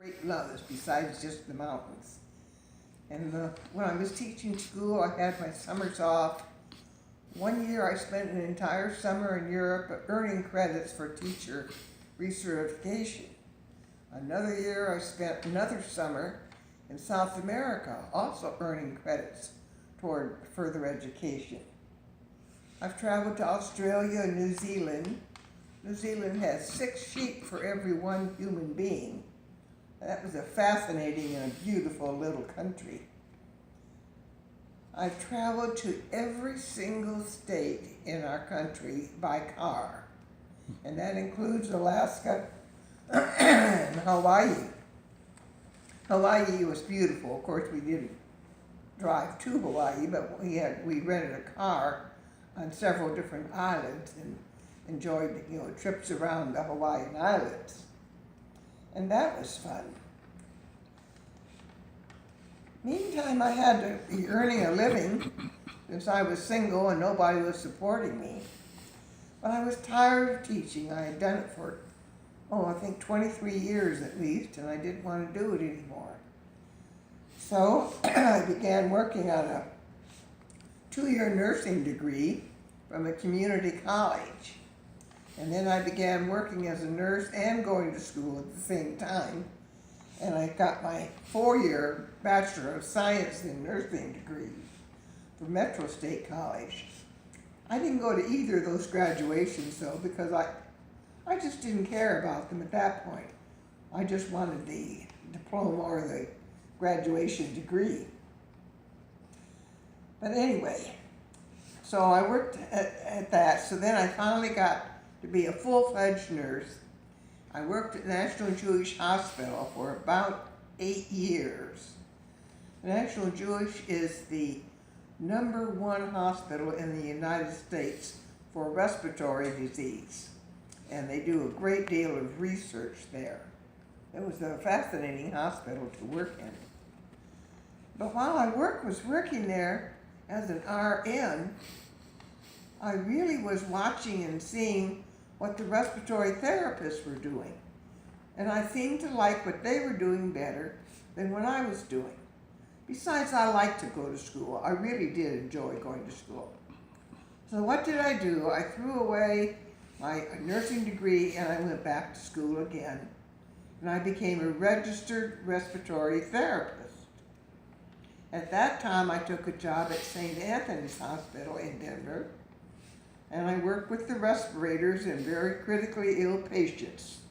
great loves besides just the mountains. And when I was teaching school, I had my summers off. One year I spent an entire summer in Europe earning credits for teacher recertification. Another year I spent another summer in South America, also earning credits toward further education. I've traveled to Australia and New Zealand. New Zealand has 6 sheep for every 1 human being. That was a fascinating and a beautiful little country. I've traveled to every single state in our country by car, and that includes Alaska and Hawaii. Hawaii was beautiful. Of course, we didn't drive to Hawaii, but we rented a car on several different islands and enjoyed trips around the Hawaiian Islands, and that was fun. Meantime, I had to be earning a living since I was single and nobody was supporting me. But I was tired of teaching. I had done it for, I think 23 years at least, and I didn't want to do it anymore. So I began working on a 2-year nursing degree from a community college. And then I began working as a nurse and going to school at the same time. And I got my 4-year Bachelor of Science in Nursing degree from Metro State College. I didn't go to either of those graduations though, because I just didn't care about them at that point. I just wanted the diploma or the graduation degree. But anyway, so I worked at that. So then I finally got to be a full-fledged nurse. I worked at National Jewish Hospital for about 8 years. National Jewish is the #1 hospital in the United States for respiratory disease, and they do a great deal of research there. It was a fascinating hospital to work in. But while I was working there as an RN, I really was watching and seeing what the respiratory therapists were doing. And I seemed to like what they were doing better than what I was doing. Besides, I liked to go to school. I really did enjoy going to school. So what did I do? I threw away my nursing degree and I went back to school again. And I became a registered respiratory therapist. At that time, I took a job at St. Anthony's Hospital in Denver, and I worked with the respirators and very critically ill patients.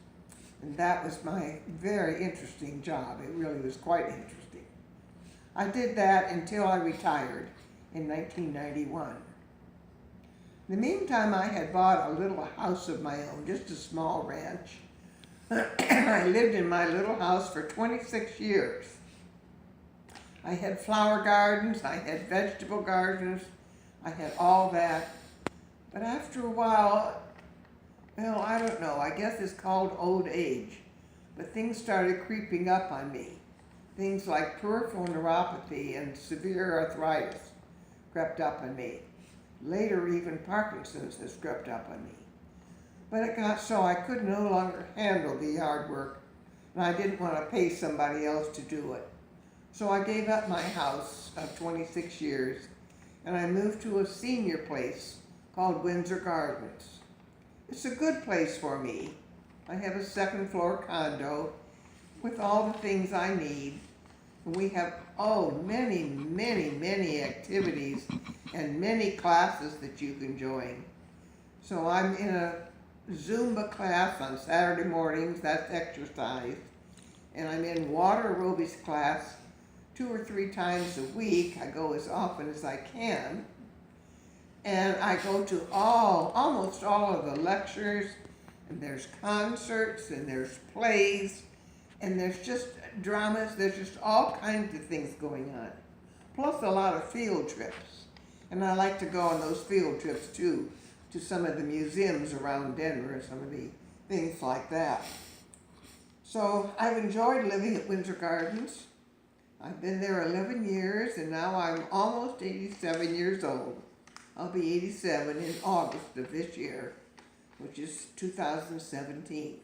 And that was my very interesting job. It really was quite interesting. I did that until I retired in 1991. In the meantime, I had bought a little house of my own, just a small ranch. I lived in my little house for 26 years. I had flower gardens, I had vegetable gardens, I had all that. But after a while, I don't know, I guess it's called old age, but things started creeping up on me. Things like peripheral neuropathy and severe arthritis crept up on me. Later, even Parkinson's has crept up on me. But it got so I could no longer handle the yard work, and I didn't want to pay somebody else to do it. So I gave up my house of 26 years, and I moved to a senior place called Windsor Gardens. It's a good place for me. I have a 2nd floor condo with all the things I need. And we have, many, many, many activities and many classes that you can join. So I'm in a Zumba class on Saturday mornings, that's exercise. And I'm in water aerobics class 2 or 3 times a week. I go as often as I can. And I go to almost all of the lectures, and there's concerts, and there's plays, and there's just dramas, there's just all kinds of things going on. Plus a lot of field trips. And I like to go on those field trips too, to some of the museums around Denver, some of the things like that. So I've enjoyed living at Windsor Gardens. I've been there 11 years, and now I'm almost 87 years old. I'll be 87 in August of this year, which is 2017.